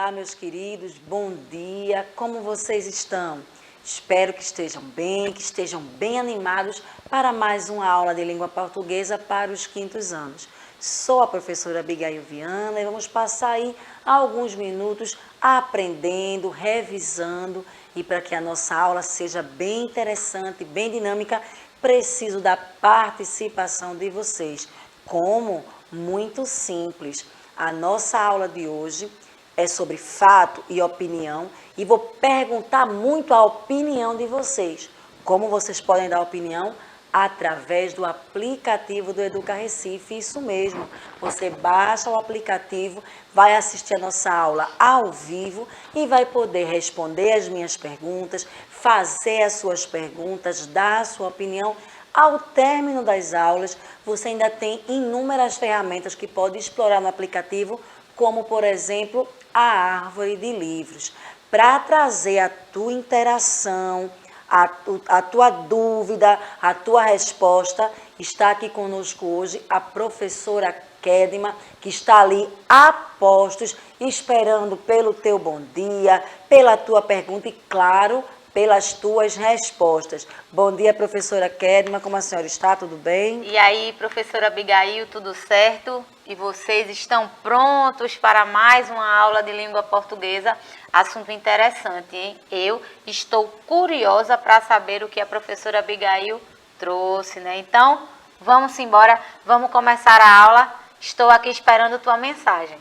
Olá, meus queridos, bom dia, como vocês estão? Espero que estejam bem animados para mais uma aula de língua portuguesa para os quintos anos. Sou a professora Abigail Viana e vamos passar aí alguns minutos aprendendo, revisando, e para que a nossa aula seja bem interessante, bem dinâmica, preciso da participação de vocês. Como? Muito simples. A nossa aula de hoje é sobre fato e opinião e vou perguntar muito a opinião de vocês. Como vocês podem dar opinião? Através do aplicativo do Educa Recife, isso mesmo. Você baixa o aplicativo, vai assistir a nossa aula ao vivo e vai poder responder as minhas perguntas, fazer as suas perguntas, dar a sua opinião. Ao término das aulas, você ainda tem inúmeras ferramentas que pode explorar no aplicativo, como, por exemplo, a árvore de livros, para trazer a tua interação, a tua dúvida, a tua resposta. Está aqui conosco hoje a professora Kedma, que está ali a postos, esperando pelo teu bom dia, pela tua pergunta e, claro, pelas tuas respostas. Bom dia, professora Kedma, como a senhora está? Tudo bem? E aí, professora Abigail, tudo certo? E vocês estão prontos para mais uma aula de língua portuguesa? Assunto interessante, hein? Eu estou curiosa para saber o que a professora Abigail trouxe, né? Então, vamos embora, vamos começar a aula. Estou aqui esperando tua mensagem.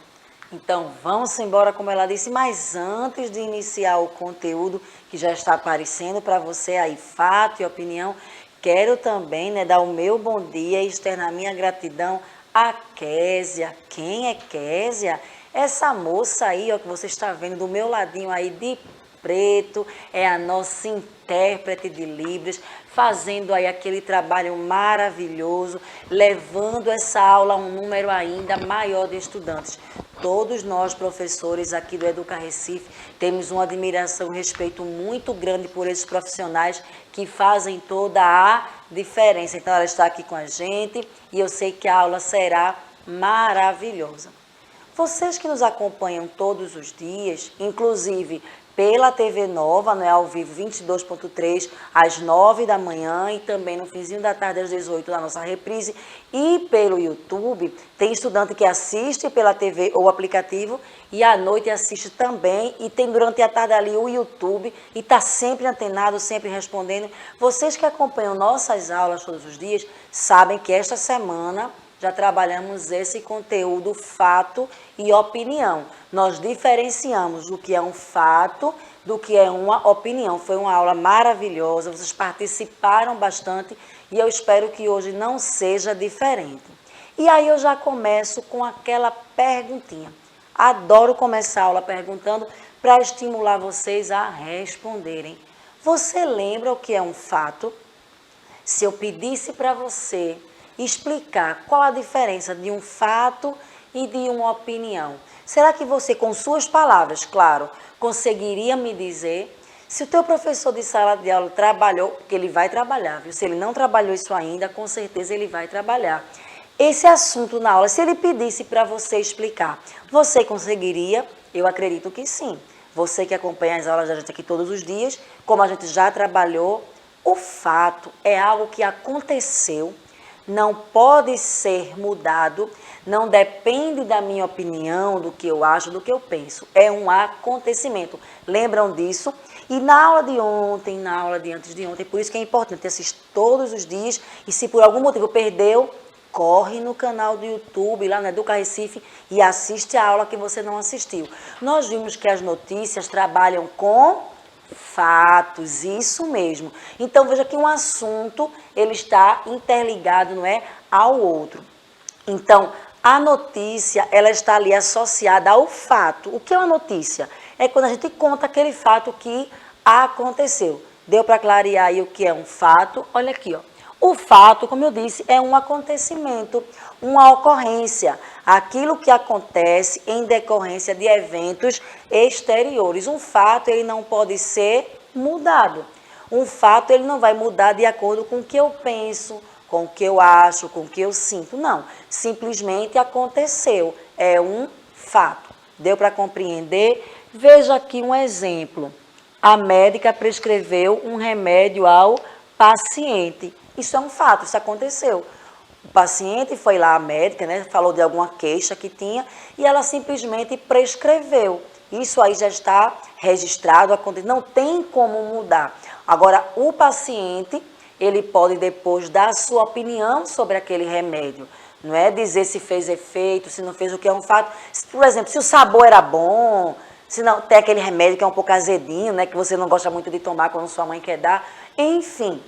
Então, vamos embora, como ela disse, mas antes de iniciar o conteúdo que já está aparecendo para você aí, fato e opinião, quero também, né, dar o meu bom dia e externar minha gratidão a Késia. Quem é Késia? Essa moça aí, ó, que você está vendo do meu ladinho aí de preto, é a nossa intérprete de Libras, fazendo aí aquele trabalho maravilhoso, levando essa aula a um número ainda maior de estudantes. Todos nós, professores aqui do Educa Recife, temos uma admiração e um respeito muito grande por esses profissionais que fazem toda a diferença. Então, ela está aqui com a gente e eu sei que a aula será maravilhosa. Vocês que nos acompanham todos os dias, inclusive pela TV Nova, né, ao vivo 22.3, às 9 da manhã e também no finzinho da tarde às 18 na nossa reprise, e pelo YouTube, tem estudante que assiste pela TV ou aplicativo e à noite assiste também, e tem durante a tarde ali o YouTube e está sempre antenado, sempre respondendo. Vocês que acompanham nossas aulas todos os dias sabem que esta semana já trabalhamos esse conteúdo fato e opinião. Nós diferenciamos o que é um fato do que é uma opinião. Foi uma aula maravilhosa, vocês participaram bastante e eu espero que hoje não seja diferente. E aí eu já começo com aquela perguntinha. Adoro começar a aula perguntando para estimular vocês a responderem. Você lembra o que é um fato? Se eu pedisse para você explicar qual a diferença de um fato e de uma opinião, será que você, com suas palavras, claro, conseguiria me dizer? Se o teu professor de sala de aula trabalhou, porque ele vai trabalhar, viu? Se ele não trabalhou isso ainda, com certeza ele vai trabalhar esse assunto na aula. Se ele pedisse para você explicar, você conseguiria? Eu acredito que sim. Você que acompanha as aulas da gente aqui todos os dias, como a gente já trabalhou, o fato é algo que aconteceu, não pode ser mudado, não depende da minha opinião, do que eu acho, do que eu penso. É um acontecimento. Lembram disso? E na aula de ontem, na aula de antes de ontem, por isso que é importante assistir todos os dias. E se por algum motivo perdeu, corre no canal do YouTube, lá no Educa Recife, e assiste a aula que você não assistiu. Nós vimos que as notícias trabalham com fatos, isso mesmo. Então, veja que um assunto, ele está interligado, não é, ao outro. Então, a notícia, ela está ali associada ao fato. O que é uma notícia? É quando a gente conta aquele fato que aconteceu. Deu para clarear aí o que é um fato? Olha aqui, ó. O fato, como eu disse, é um acontecimento, uma ocorrência, aquilo que acontece em decorrência de eventos exteriores. Um fato, ele não pode ser mudado. Um fato, ele não vai mudar de acordo com o que eu penso, com o que eu acho, com o que eu sinto. Não, simplesmente aconteceu. É um fato. Deu para compreender? Veja aqui um exemplo. A médica prescreveu um remédio ao paciente. Isso é um fato, isso aconteceu. O paciente foi lá, a médica, né, falou de alguma queixa que tinha e ela simplesmente prescreveu. Isso aí já está registrado, não tem como mudar. Agora, o paciente, ele pode depois dar a sua opinião sobre aquele remédio. Não é dizer se fez efeito, se não fez, o que é um fato. Por exemplo, se o sabor era bom, se não tem aquele remédio que é um pouco azedinho, né, que você não gosta muito de tomar quando sua mãe quer dar. Enfim,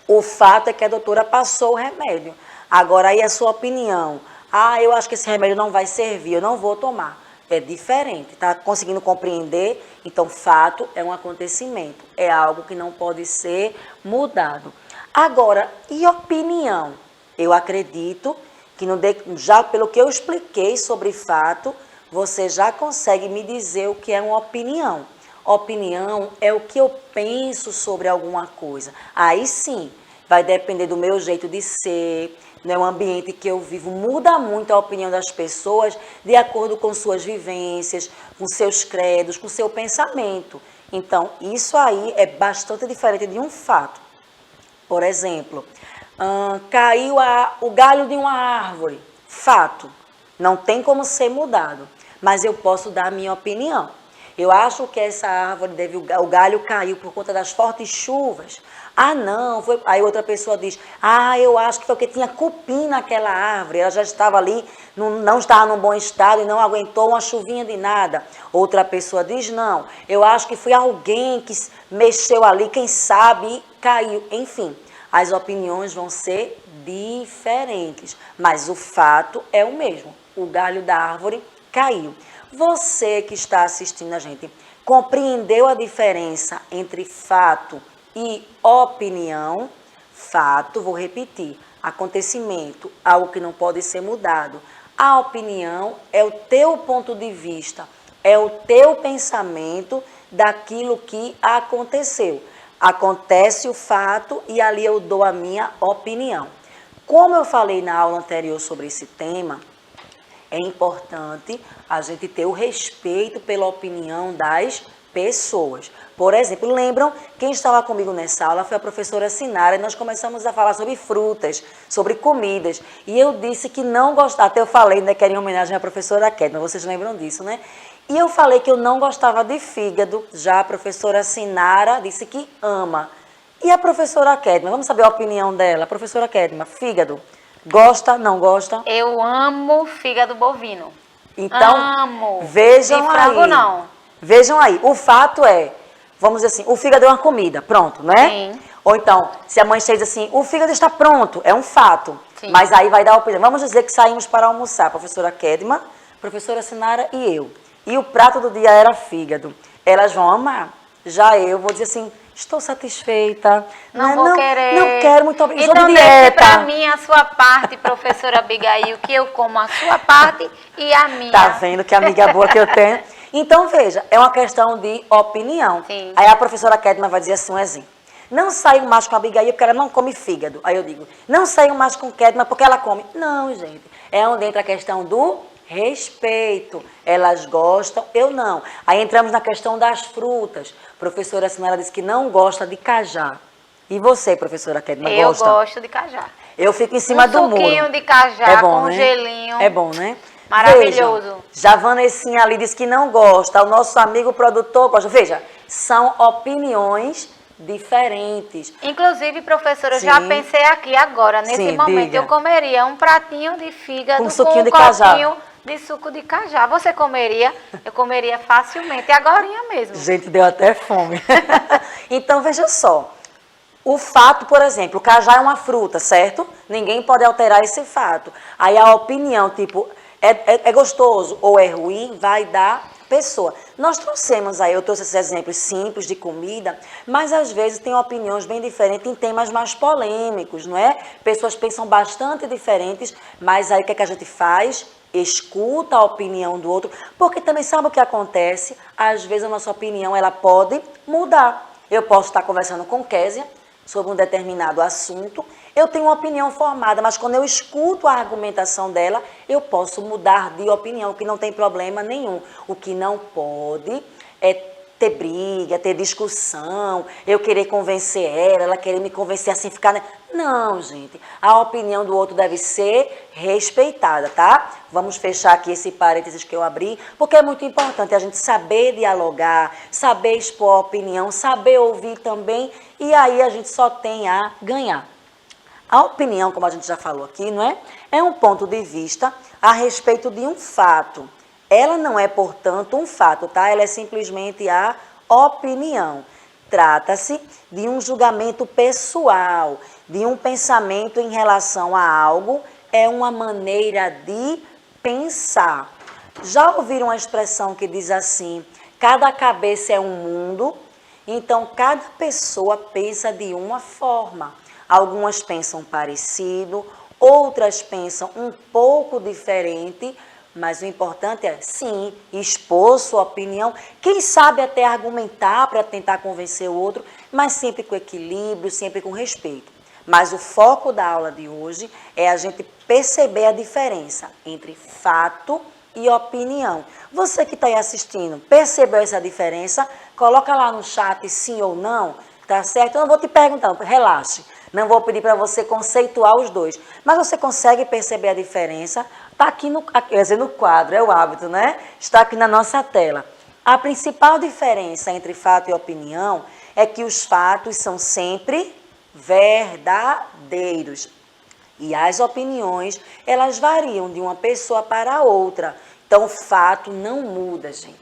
o fato é que a doutora passou o remédio. Agora, aí a sua opinião. Ah, eu acho que esse remédio não vai servir, eu não vou tomar. É diferente, está conseguindo compreender? Então, fato é um acontecimento, é algo que não pode ser mudado. Agora, e opinião? Eu acredito que já pelo que eu expliquei sobre fato, você já consegue me dizer o que é uma opinião. Opinião é o que eu penso sobre alguma coisa. Aí sim, vai depender do meu jeito de ser, né? O ambiente que eu vivo muda muito a opinião das pessoas de acordo com suas vivências, com seus credos, com seu pensamento. Então, isso aí é bastante diferente de um fato. Por exemplo, caiu o galho de uma árvore. Fato, não tem como ser mudado, mas eu posso dar a minha opinião. Eu acho que essa árvore o galho caiu por conta das fortes chuvas. Ah, não, foi. Aí outra pessoa diz, eu acho que foi porque tinha cupim naquela árvore, ela já estava ali, não estava num bom estado e não aguentou uma chuvinha de nada. Outra pessoa diz, não, eu acho que foi alguém que mexeu ali, quem sabe, e caiu. Enfim, as opiniões vão ser diferentes, mas o fato é o mesmo, o galho da árvore caiu. Você que está assistindo a gente, compreendeu a diferença entre fato e opinião? Fato, vou repetir, acontecimento, algo que não pode ser mudado. A opinião é o teu ponto de vista, é o teu pensamento daquilo que aconteceu. Acontece o fato e ali eu dou a minha opinião. Como eu falei na aula anterior sobre esse tema, é importante a gente ter o respeito pela opinião das pessoas. Por exemplo, lembram, quem estava comigo nessa aula foi a professora Sinara e nós começamos a falar sobre frutas, sobre comidas. E eu disse que não gostava, até eu falei, né, que era em homenagem à professora Kedma, vocês lembram disso, né? E eu falei que eu não gostava de fígado, já a professora Sinara disse que ama. E a professora Kedma, vamos saber a opinião dela. Professora Kedma, fígado, gosta, não gosta? Eu amo fígado bovino. Então, amo. Vejam de frango, aí. não. Vejam aí, o fato é, vamos dizer assim, o fígado é uma comida, pronto, não é? Sim. Ou então, se a mãe chega e diz assim, o fígado está pronto, é um fato. Sim. Mas aí vai dar a opinião. Vamos dizer que saímos para almoçar, a professora Kedma, a professora Sinara e eu. E o prato do dia era fígado. Elas vão amar. Já eu vou dizer assim, estou satisfeita. Não vou querer. Não quero, muito obrigada. Então, Estou de deixe dieta. para mim a sua parte, professora Abigail, que eu como a sua parte e a minha. Tá vendo que amiga boa que eu tenho? Então, veja, é uma questão de opinião. Sim. Aí a professora Kedma vai dizer assim, um exemplo. Não saiu mais com a Abigail porque ela não come fígado. Aí eu digo, não saiu mais com Kedma porque ela come. Não, gente. É onde entra a questão do respeito. Elas gostam, eu não. Aí entramos na questão das frutas. A professora Sinara disse que não gosta de cajá. E você, professora Kedma, gosta? Eu gosto de cajá. Eu fico em cima do muro. Um suquinho de cajá É bom, com né? gelinho. É bom, né? Maravilhoso. Veja, já Vanessinha ali disse que não gosta, o nosso amigo produtor gosta. Veja, são opiniões diferentes. Inclusive, professora, eu Sim. já pensei aqui agora, nesse Sim, momento, diga. eu comeria um pratinho de fígado Com suquinho com um de cajá. copinho de suco de cajá. Você comeria? Eu comeria facilmente, agorinha mesmo. Gente, deu até fome. Então, veja só. O fato, por exemplo, o cajá é uma fruta, certo? Ninguém pode alterar esse fato. Aí a opinião, tipo, é gostoso ou é ruim, vai da pessoa. Nós trouxemos aí, eu trouxe esses exemplos simples de comida, mas às vezes tem opiniões bem diferentes em temas mais polêmicos, não é? Pessoas pensam bastante diferentes, mas aí o que é que a gente faz? Escuta a opinião do outro, porque também sabe o que acontece? Às vezes a nossa opinião, ela pode mudar. Eu posso estar conversando com Késia sobre um determinado assunto, Eu tenho uma opinião formada, mas quando eu escuto a argumentação dela, eu posso mudar de opinião, que não tem problema nenhum. O que não pode é ter briga, ter discussão, eu querer convencer ela querer me convencer assim, ficar... Não, gente, a opinião do outro deve ser respeitada, tá? Vamos fechar aqui esse parênteses que eu abri, porque é muito importante a gente saber dialogar, saber expor a opinião, saber ouvir também, e aí a gente só tem a ganhar. A opinião, como a gente já falou aqui, não é? É um ponto de vista a respeito de um fato. Ela não é, portanto, um fato, tá? Ela é simplesmente a opinião. Trata-se de um julgamento pessoal, de um pensamento em relação a algo, é uma maneira de pensar. Já ouviram uma expressão que diz assim, cada cabeça é um mundo, então cada pessoa pensa de uma forma. Algumas pensam parecido, outras pensam um pouco diferente, mas o importante é, sim, expor sua opinião, quem sabe até argumentar para tentar convencer o outro, mas sempre com equilíbrio, sempre com respeito. Mas o foco da aula de hoje é a gente perceber a diferença entre fato e opinião. Você que está aí assistindo, percebeu essa diferença? Coloca lá no chat sim ou não, tá certo? Eu não vou te perguntar, relaxe. Não vou pedir para você conceituar os dois. Mas você consegue perceber a diferença? Está aqui no quadro, é o hábito, né? Está aqui na nossa tela. A principal diferença entre fato e opinião é que os fatos são sempre verdadeiros. E as opiniões, elas variam de uma pessoa para outra. Então, o fato não muda, gente.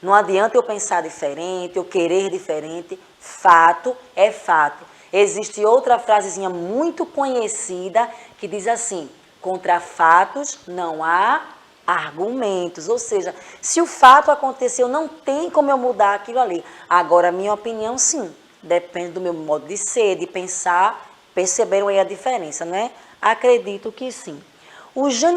Não adianta eu pensar diferente, eu querer diferente. Fato é fato. Existe outra frasezinha muito conhecida que diz assim, contra fatos não há argumentos. Ou seja, se o fato aconteceu, não tem como eu mudar aquilo ali. Agora, a minha opinião, sim, depende do meu modo de ser, de pensar. Perceberam aí a diferença, né? Acredito que sim.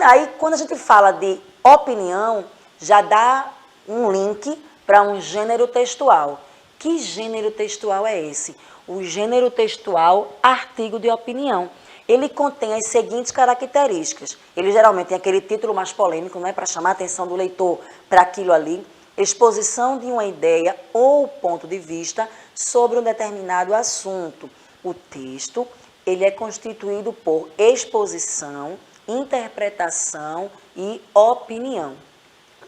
Aí, quando a gente fala de opinião, já dá um link para um gênero textual. Que gênero textual é esse? O gênero textual, artigo de opinião. Ele contém as seguintes características. Ele geralmente tem aquele título mais polêmico, né, para chamar a atenção do leitor para aquilo ali. Exposição de uma ideia ou ponto de vista sobre um determinado assunto. O texto, ele é constituído por exposição, interpretação e opinião.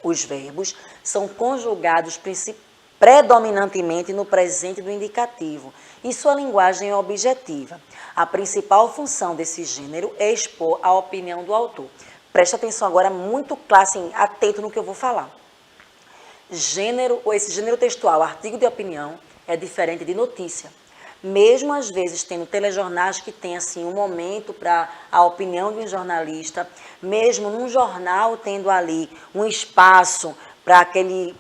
Os verbos são conjugados predominantemente no presente do indicativo e sua linguagem é objetiva. A principal função desse gênero é expor a opinião do autor. Preste atenção agora, muito claro, assim, atento no que eu vou falar. Esse gênero textual, artigo de opinião, é diferente de notícia. Mesmo às vezes tendo telejornais que tem assim um momento para a opinião de um jornalista, mesmo num jornal tendo ali um espaço para aquele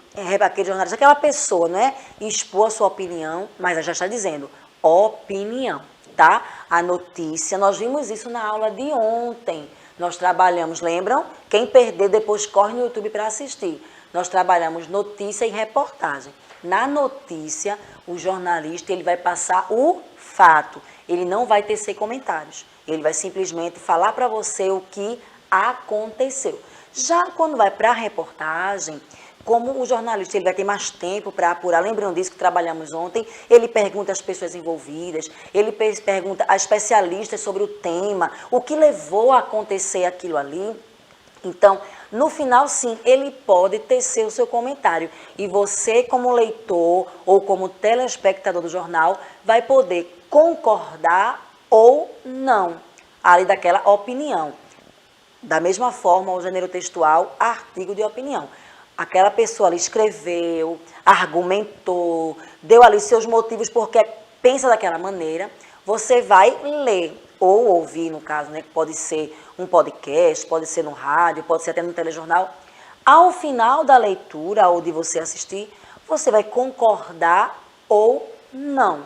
jornalista, aquela pessoa, né, expor a sua opinião, mas já está dizendo opinião, tá? A notícia, nós vimos isso na aula de ontem. Nós trabalhamos, lembram? Quem perder depois corre no YouTube para assistir. Nós trabalhamos notícia e reportagem. Na notícia, o jornalista ele vai passar o fato. Ele não vai tecer comentários. Ele vai simplesmente falar para você o que aconteceu. Já quando vai para a reportagem, como o jornalista ele vai ter mais tempo para apurar, lembram disso que trabalhamos ontem? Ele pergunta às pessoas envolvidas, ele pergunta a especialistas sobre o tema, o que levou a acontecer aquilo ali. Então, no final, sim, ele pode tecer o seu comentário. E você, como leitor ou como telespectador do jornal, vai poder concordar ou não ali daquela opinião. Da mesma forma, o gênero textual, artigo de opinião. Aquela pessoa ali escreveu, argumentou, deu ali seus motivos porque pensa daquela maneira, você vai ler ou ouvir, no caso, né, que pode ser um podcast, pode ser no rádio, pode ser até no telejornal. Ao final da leitura ou de você assistir, você vai concordar ou não.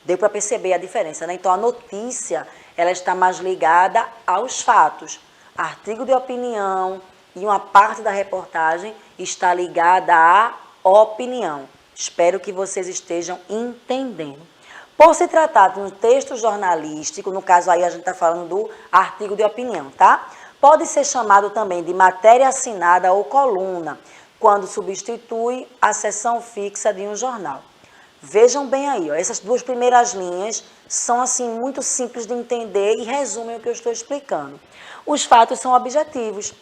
Deu para perceber a diferença, né? Então, a notícia, ela está mais ligada aos fatos. Artigo de opinião e uma parte da reportagem está ligada à opinião. Espero que vocês estejam entendendo. Por se tratar de um texto jornalístico, no caso aí a gente está falando do artigo de opinião, tá? Pode ser chamado também de matéria assinada ou coluna, quando substitui a seção fixa de um jornal. Vejam bem aí, ó, essas duas primeiras linhas são assim muito simples de entender e resumem o que eu estou explicando. Os fatos são objetivos,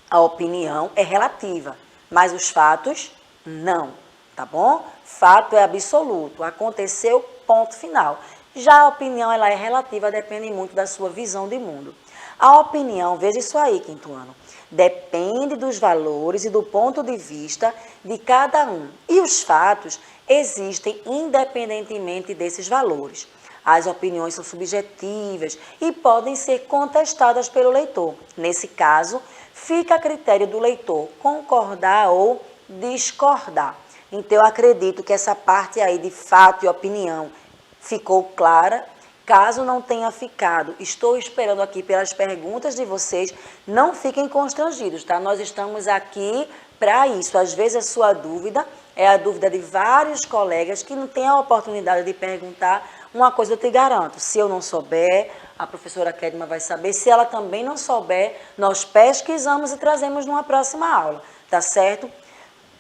a opinião é relativa, mas os fatos não, tá bom? Fato é absoluto, aconteceu, ponto final. Já a opinião ela é relativa, depende muito da sua visão de mundo. A opinião, veja isso aí, quinto ano, depende dos valores e do ponto de vista de cada um. E os fatos existem independentemente desses valores. As opiniões são subjetivas e podem ser contestadas pelo leitor. Nesse caso, fica a critério do leitor concordar ou discordar. Então, eu acredito que essa parte aí de fato e opinião ficou clara. Caso não tenha ficado, estou esperando aqui pelas perguntas de vocês. Não fiquem constrangidos, tá? Nós estamos aqui para isso. Às vezes a sua dúvida é a dúvida de vários colegas que não têm a oportunidade de perguntar. Uma coisa eu te garanto, se eu não souber, a professora Kedma vai saber. Se ela também não souber, nós pesquisamos e trazemos numa próxima aula, tá certo?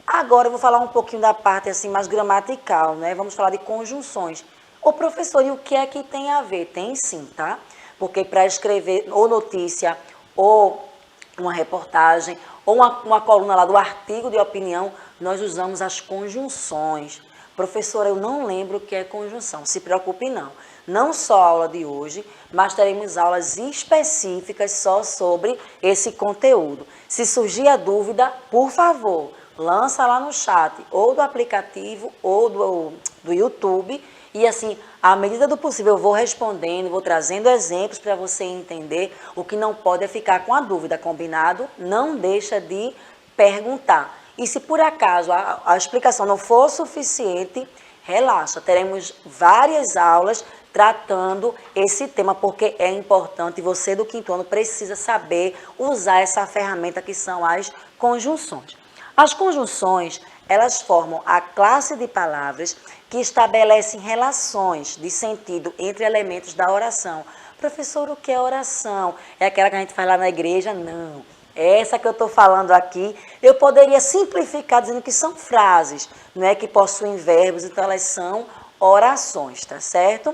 Agora eu vou falar um pouquinho da parte assim mais gramatical, né? Vamos falar de conjunções. Ô professor, e o que é que tem a ver? Tem sim, tá? Porque para escrever ou notícia, ou uma reportagem, ou uma coluna lá do artigo de opinião, nós usamos as conjunções. Professora, eu não lembro o que é conjunção, se preocupe não. Não só a aula de hoje, mas teremos aulas específicas só sobre esse conteúdo. Se surgir a dúvida, por favor, lança lá no chat, ou do aplicativo, ou do YouTube. E assim, à medida do possível, eu vou respondendo, vou trazendo exemplos para você entender. O que não pode é ficar com a dúvida, combinado? Não deixa de perguntar. E se por acaso a explicação não for suficiente, relaxa. Teremos várias aulas tratando esse tema, porque é importante e você do quinto ano precisa saber usar essa ferramenta que são as conjunções. As conjunções, elas formam a classe de palavras que estabelecem relações de sentido entre elementos da oração. Professor, o que é oração? É aquela que a gente faz lá na igreja? Não. Essa que eu estou falando aqui, eu poderia simplificar dizendo que são frases, não é que possuem verbos, então elas são orações, tá certo?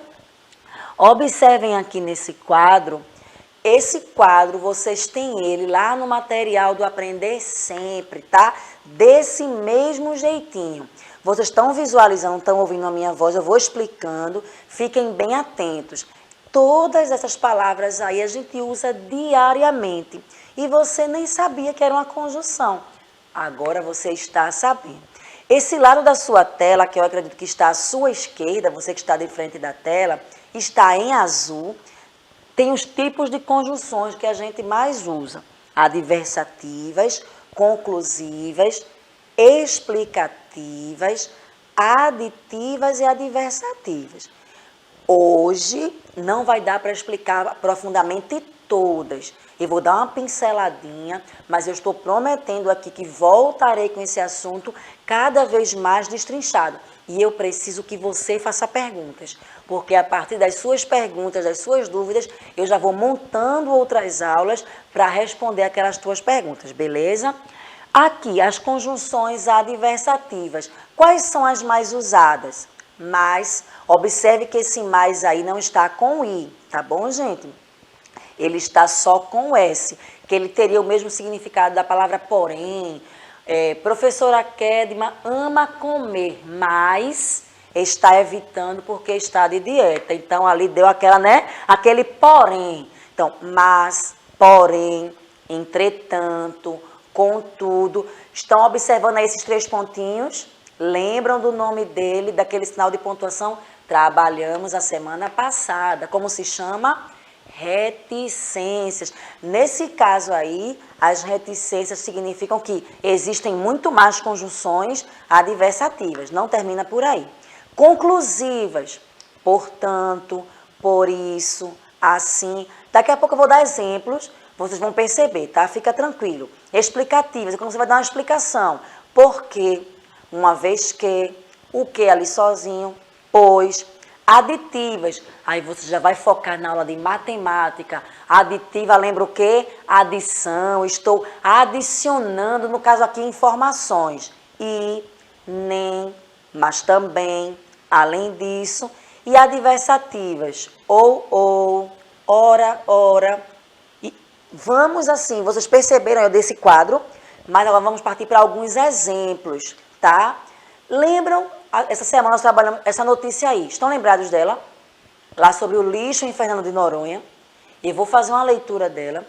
Observem aqui nesse quadro. Esse quadro, vocês têm ele lá no material do Aprender Sempre, tá? Desse mesmo jeitinho. Vocês estão visualizando, estão ouvindo a minha voz, eu vou explicando, fiquem bem atentos. Todas essas palavras aí a gente usa diariamente e você nem sabia que era uma conjunção. Agora você está sabendo. Esse lado da sua tela, que eu acredito que está à sua esquerda, você que está de frente da tela, está em azul. Tem os tipos de conjunções que a gente mais usa. Adversativas, conclusivas, explicativas, aditivas e adversativas. Hoje não vai dar para explicar profundamente todas. Eu vou dar uma pinceladinha, mas eu estou prometendo aqui que voltarei com esse assunto cada vez mais destrinchado. E eu preciso que você faça perguntas, porque a partir das suas perguntas, das suas dúvidas, eu já vou montando outras aulas para responder aquelas tuas perguntas, beleza? Aqui, as conjunções adversativas. Quais são as mais usadas? Mas, observe que esse mais aí não está com I, tá bom, gente? Ele está só com S, que ele teria o mesmo significado da palavra porém. Professora Kedma ama comer, mas está evitando porque está de dieta. Então, ali deu aquela, né? Aquele porém. Então, mas, porém, entretanto, contudo. Estão observando aí esses 3 pontinhos? Lembram do nome dele, daquele sinal de pontuação? Trabalhamos a semana passada. Como se chama? Reticências. Nesse caso aí, as reticências significam que existem muito mais conjunções adversativas. Não termina por aí. Conclusivas. Portanto, por isso, assim. Daqui a pouco eu vou dar exemplos, vocês vão perceber, tá? Fica tranquilo. Explicativas, é quando você vai dar uma explicação. Por quê? Uma vez que, o que ali sozinho, pois, Aditivas. Aí você já vai focar na aula de matemática. Aditiva, lembra o quê? Adição. Estou adicionando, no caso aqui, informações. E, nem, mas também, além disso. E adversativas. Ou, ora. E vamos assim, vocês perceberam desse quadro? Mas agora vamos partir para alguns exemplos, tá? Lembram? Essa semana nós trabalhamos essa notícia aí. Estão lembrados dela? Lá sobre o lixo em Fernando de Noronha. Eu vou fazer uma leitura dela.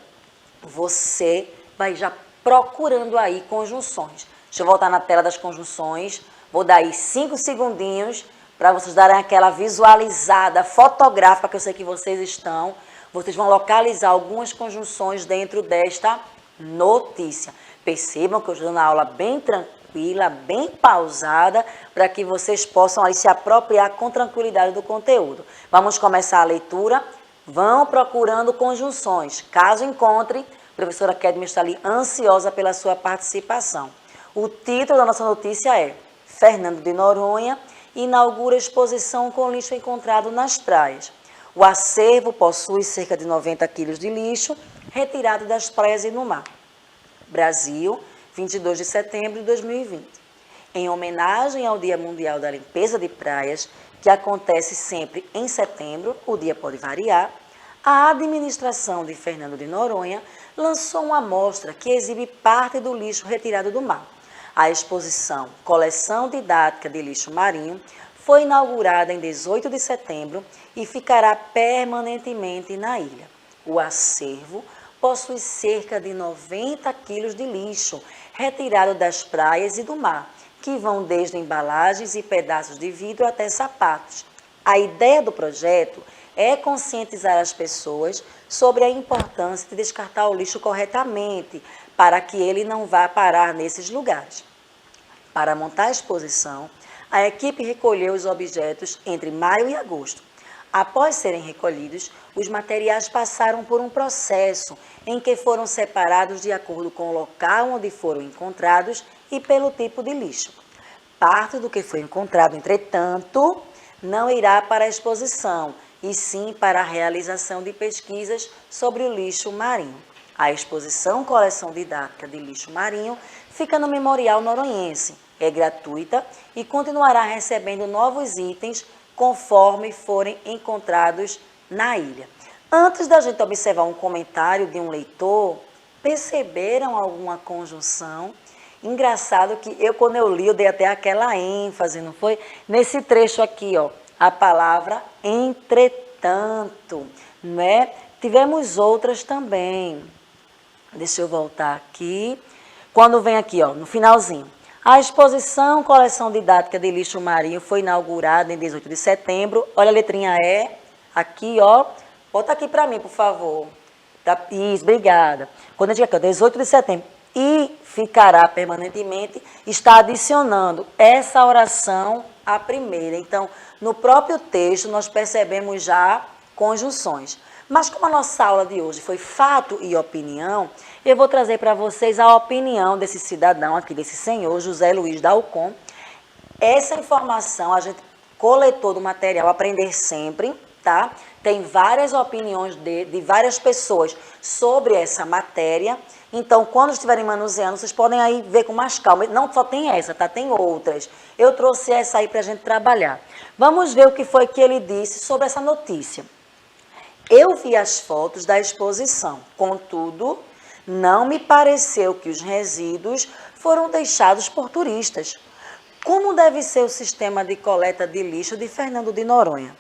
Você vai já procurando aí conjunções. Deixa eu voltar na tela das conjunções. Vou dar aí 5 segundinhos para vocês darem aquela visualizada fotográfica que eu sei que vocês estão. Vocês vão localizar algumas conjunções dentro desta notícia. Percebam que eu estou dando a aula bem tranquila, bem pausada, para que vocês possam aí se apropriar com tranquilidade do conteúdo. Vamos começar a leitura. Vão procurando conjunções. Caso encontre, a professora Kedma está ali ansiosa pela sua participação. O título da nossa notícia é Fernando de Noronha inaugura exposição com lixo encontrado nas praias. O acervo possui cerca de 90 quilos de lixo retirado das praias e no mar. Brasil, 22 de setembro de 2020. Em homenagem ao Dia Mundial da Limpeza de Praias, que acontece sempre em setembro, o dia pode variar, a administração de Fernando de Noronha lançou uma amostra que exibe parte do lixo retirado do mar. A exposição Coleção Didática de Lixo Marinho foi inaugurada em 18 de setembro e ficará permanentemente na ilha. O acervo possui cerca de 90 quilos de lixo retirado das praias e do mar, que vão desde embalagens e pedaços de vidro até sapatos. A ideia do projeto é conscientizar as pessoas sobre a importância de descartar o lixo corretamente, para que ele não vá parar nesses lugares. Para montar a exposição, a equipe recolheu os objetos entre maio e agosto. Após serem recolhidos, os materiais passaram por um processo em que foram separados de acordo com o local onde foram encontrados e pelo tipo de lixo. Parte do que foi encontrado, entretanto, não irá para a exposição, e sim para a realização de pesquisas sobre o lixo marinho. A exposição Coleção Didática de Lixo Marinho fica no Memorial Noronhense, é gratuita e continuará recebendo novos itens conforme forem encontrados na ilha. Antes da gente observar um comentário de um leitor, perceberam alguma conjunção? Engraçado que quando eu li, eu dei até aquela ênfase, não foi? Nesse trecho aqui, ó, a palavra entretanto, né? Tivemos outras também. Deixa eu voltar aqui. Quando vem aqui, ó, no finalzinho. A exposição Coleção Didática de Lixo Marinho foi inaugurada em 18 de setembro. Olha a letrinha E, aqui, ó. Bota aqui para mim, por favor. Isso, obrigada. Quando a gente aqui, ó, 18 de setembro. E ficará permanentemente, está adicionando essa oração à primeira. Então, no próprio texto, nós percebemos já conjunções. Mas como a nossa aula de hoje foi fato e opinião, eu vou trazer para vocês a opinião desse cidadão aqui, desse senhor, José Luiz Dalcon. Essa informação a gente coletou do material Aprender Sempre, tá? Tem várias opiniões de várias pessoas sobre essa matéria. Então, quando estiverem manuseando, vocês podem aí ver com mais calma. Não só tem essa, tá? Tem outras. Eu trouxe essa aí para a gente trabalhar. Vamos ver o que foi que ele disse sobre essa notícia. Eu vi as fotos da exposição, contudo, não me pareceu que os resíduos foram deixados por turistas. Como deve ser o sistema de coleta de lixo de Fernando de Noronha?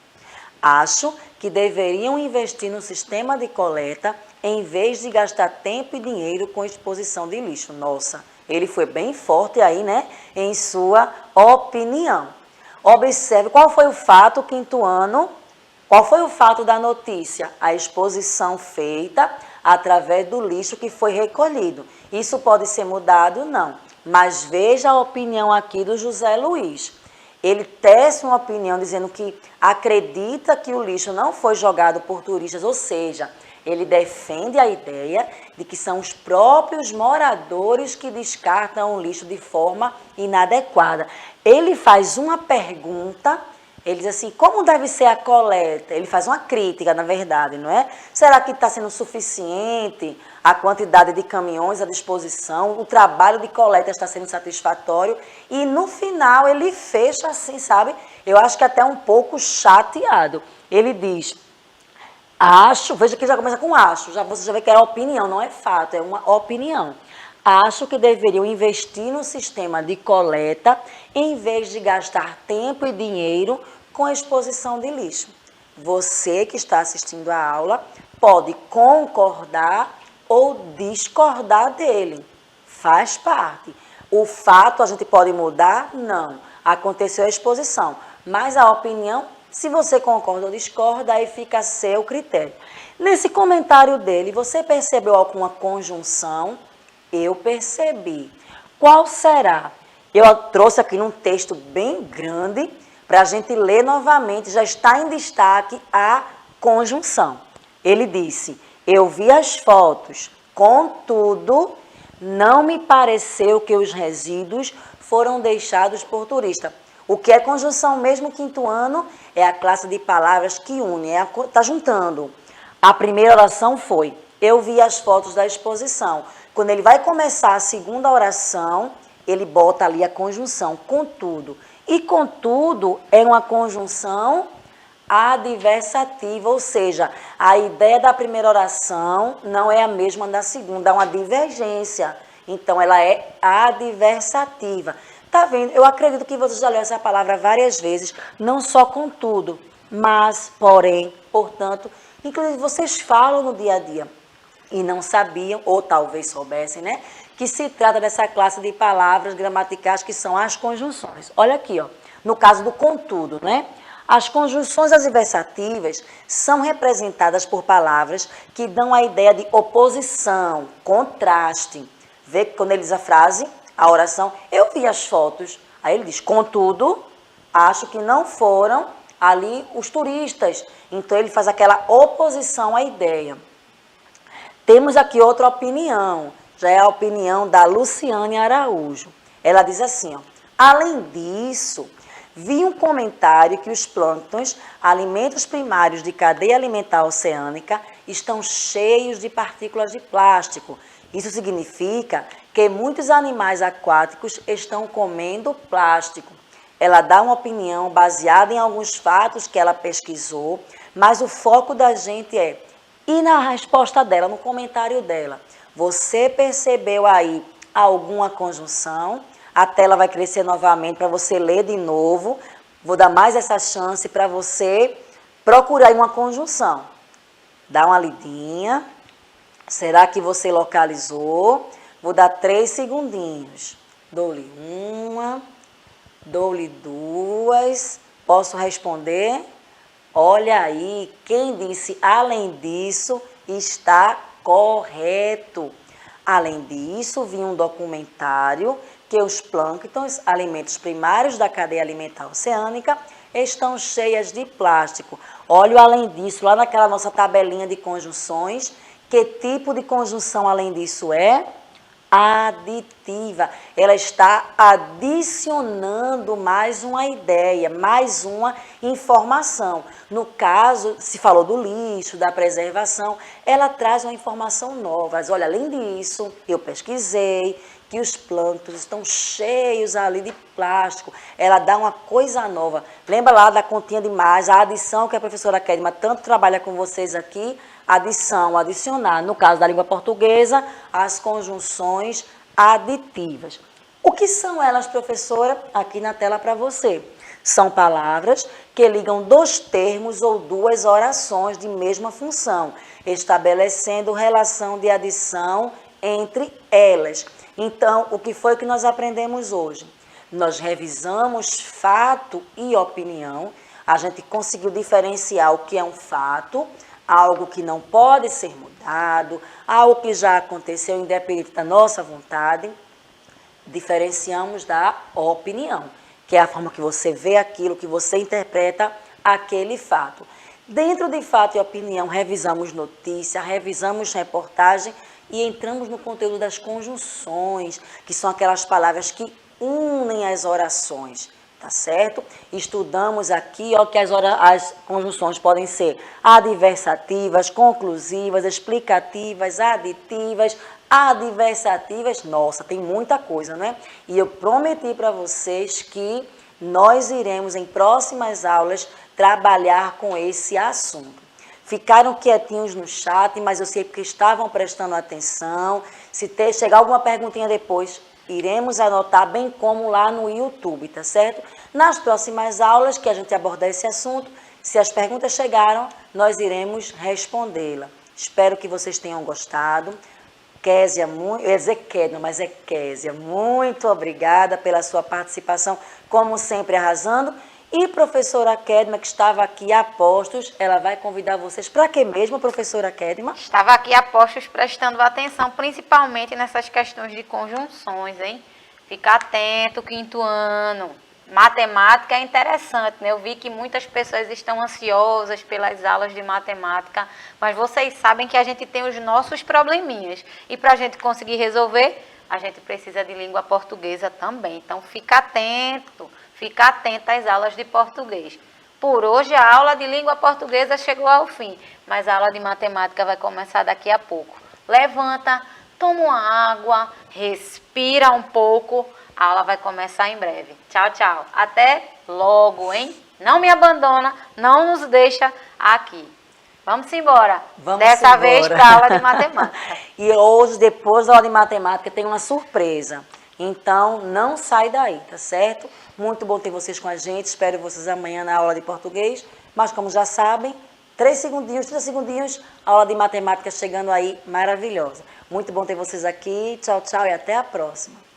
Acho que deveriam investir no sistema de coleta em vez de gastar tempo e dinheiro com exposição de lixo. Nossa, ele foi bem forte aí, né, em sua opinião. Observe qual foi o fato, quinto ano. Qual foi o fato da notícia? A exposição feita através do lixo que foi recolhido. Isso pode ser mudado? Não. Mas veja a opinião aqui do José Luiz. Ele tece uma opinião dizendo que acredita que o lixo não foi jogado por turistas, ou seja, ele defende a ideia de que são os próprios moradores que descartam o lixo de forma inadequada. Ele faz uma pergunta Ele diz assim, como deve ser a coleta? Ele faz uma crítica, na verdade, não é? Será que está sendo suficiente a quantidade de caminhões à disposição? O trabalho de coleta está sendo satisfatório? E no final ele fecha assim, sabe? Eu acho que até um pouco chateado. Ele diz, acho, veja que já começa com acho, você já vê que é opinião, não é fato, é uma opinião. Acho que deveriam investir no sistema de coleta em vez de gastar tempo e dinheiro com a exposição de lixo. Você que está assistindo a aula pode concordar ou discordar dele. Faz parte. O fato a gente pode mudar? Não. Aconteceu a exposição. Mas a opinião, se você concorda ou discorda, aí fica a seu critério. Nesse comentário dele, você percebeu alguma conjunção? Eu percebi. Qual será? Eu trouxe aqui num texto bem grande para a gente ler novamente. Já está em destaque a conjunção. Ele disse, eu vi as fotos, contudo, não me pareceu que os resíduos foram deixados por turista. O que é conjunção mesmo, quinto ano, é a classe de palavras que une, está juntando. A primeira oração foi, eu vi as fotos da exposição. Quando ele vai começar a segunda oração, ele bota ali a conjunção, contudo. E contudo é uma conjunção adversativa, ou seja, a ideia da primeira oração não é a mesma da segunda, há uma divergência. Então, ela é adversativa. Tá vendo? Eu acredito que você já leu essa palavra várias vezes, não só contudo, mas, porém, portanto, inclusive vocês falam no dia a dia e não sabiam, ou talvez soubessem, né, que se trata dessa classe de palavras gramaticais que são as conjunções. Olha aqui, ó, no caso do contudo, né? As conjunções adversativas são representadas por palavras que dão a ideia de oposição, contraste. Vê que quando ele diz a frase, a oração, eu vi as fotos. Aí ele diz, contudo, acho que não foram ali os turistas. Então ele faz aquela oposição à ideia. Temos aqui outra opinião, já é a opinião da Luciane Araújo. Ela diz assim, ó, além disso, vi um comentário que os plânctons, alimentos primários de cadeia alimentar oceânica, estão cheios de partículas de plástico. Isso significa que muitos animais aquáticos estão comendo plástico. Ela dá uma opinião baseada em alguns fatos que ela pesquisou, mas o foco da gente é, e na resposta dela, no comentário dela, você percebeu aí alguma conjunção? A tela vai crescer novamente para você ler de novo. Vou dar mais essa chance para você procurar uma conjunção. Dá uma lidinha. Será que você localizou? Vou dar 3 segundinhos. Dou-lhe 1, dou-lhe 2. Posso responder? Olha aí, quem disse além disso está correto. Além disso, vi um documentário que os plânctons, alimentos primários da cadeia alimentar oceânica, estão cheias de plástico. Olha, além disso, lá naquela nossa tabelinha de conjunções, que tipo de conjunção além disso é? Aditiva. Ela está adicionando mais uma ideia, mais uma informação. No caso, se falou do lixo, da preservação, ela traz uma informação nova. Olha, além disso, eu pesquisei que os plânctons estão cheios ali de plástico. Ela dá uma coisa nova. Lembra lá da continha de mais, a adição que a professora Kedma tanto trabalha com vocês aqui? Adição, adicionar. No caso da língua portuguesa, as conjunções aditivas. O que são elas, professora? Aqui na tela para você. São palavras que ligam 2 termos ou 2 orações de mesma função, estabelecendo relação de adição entre elas. Então, o que foi que nós aprendemos hoje? Nós revisamos fato e opinião. A gente conseguiu diferenciar o que é um fato, algo que não pode ser mudado, algo que já aconteceu independente da nossa vontade. Diferenciamos da opinião, que é a forma que você vê aquilo, que você interpreta aquele fato. Dentro de fato e opinião, revisamos notícia, revisamos reportagem e entramos no conteúdo das conjunções, que são aquelas palavras que unem as orações. tá certo? Estudamos aqui, ó, que as conjunções podem ser adversativas, conclusivas, explicativas, aditivas, adversativas. Nossa, tem muita coisa, né? E eu prometi para vocês que nós iremos em próximas aulas trabalhar com esse assunto. Ficaram quietinhos no chat, mas eu sei que estavam prestando atenção. Se chegar alguma perguntinha depois, iremos anotar, bem como lá no YouTube, tá certo? Nas próximas aulas que a gente abordar esse assunto, se as perguntas chegaram, nós iremos respondê-la. Espero que vocês tenham gostado. Késia, eu ia dizer Kédia, mas é Késia, muito obrigada pela sua participação, como sempre arrasando. E professora Kedma, que estava aqui a postos, ela vai convidar vocês para quê mesmo, professora Kedma? Estava aqui a postos prestando atenção, principalmente nessas questões de conjunções, hein? Fica atento, quinto ano. Matemática é interessante, né? Eu vi que muitas pessoas estão ansiosas pelas aulas de matemática, mas vocês sabem que a gente tem os nossos probleminhas. E para a gente conseguir resolver, a gente precisa de língua portuguesa também. Então, fica atento às aulas de português. Por hoje, a aula de língua portuguesa chegou ao fim, mas a aula de matemática vai começar daqui a pouco. Levanta, toma uma água, respira um pouco. A aula vai começar em breve. Tchau, tchau. Até logo, hein? Não me abandona, não nos deixa aqui. Vamos embora. Dessa vez para a aula de matemática. E hoje, depois da aula de matemática, tem uma surpresa. Então, não sai daí, tá certo? Muito bom ter vocês com a gente. Espero vocês amanhã na aula de português. Mas, como já sabem, 30 segundinhos, a aula de matemática chegando aí, maravilhosa. Muito bom ter vocês aqui. Tchau, tchau e até a próxima.